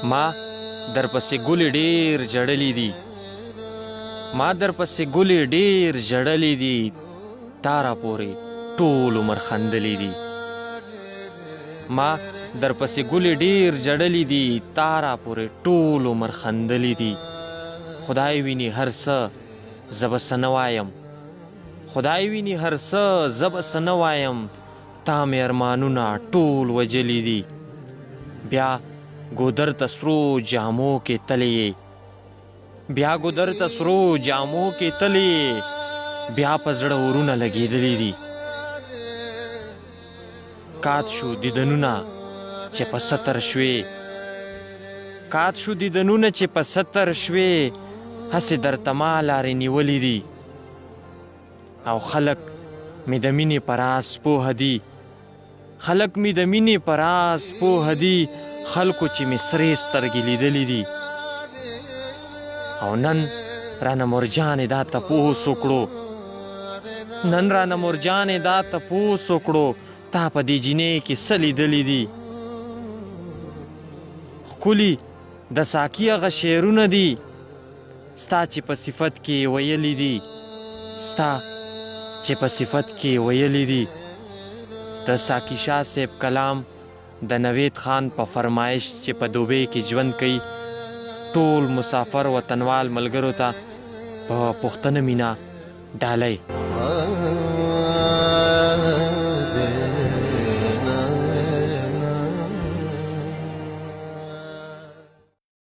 ما در پسې ګلې ډېر جړلې دي، ما در پسې ګلې ډېر جړلې دي، تا را پورې ټول عمر خندلې دي. ما در پسې ګلې ډېر جړلې دي، تا را پورې ټول عمر خندلې دي. خدای ویني هر څه زه به څه نه وایم، خدای ویني هر څه زه به څه نه وایم، تا مې ارمانونه ټول وجلي دي. بیا ګودر ته سرو جامو کې تلې، بیا ګودر ته سرو جامو کې تلې، بیا په زړه ورونه لګېدلي دي. کات شو دیدنونه چې په ستر شوې، کات شو دیدنونه چې په ستر شوې، هسې درته ما لارې نیولې دي. او خلک مې د مینې په راز پوهه دي، خلک مې د مینې په راز پوهه دي، خلکو چې مې سرې سترګې لیدلې دي. او نن رانه مرجانې دا تپوس وکړو، نن رانه مرجانې دا تپوس وکړو، تا په دې جینۍ کې څه لیدلي دي. ښکلي د ساقي هغه شعرونه دي، ستا چې په صفت کې ویلي دي، ستا چې په صفت کې ویلي دي. د ساقي شاه صاحب کلام د نوید خان په فرمایش چې په دوبۍ کې ژوند کوي، ټول مسافر وطنوال ملګرو ته په پښتنه مینا ډالۍ.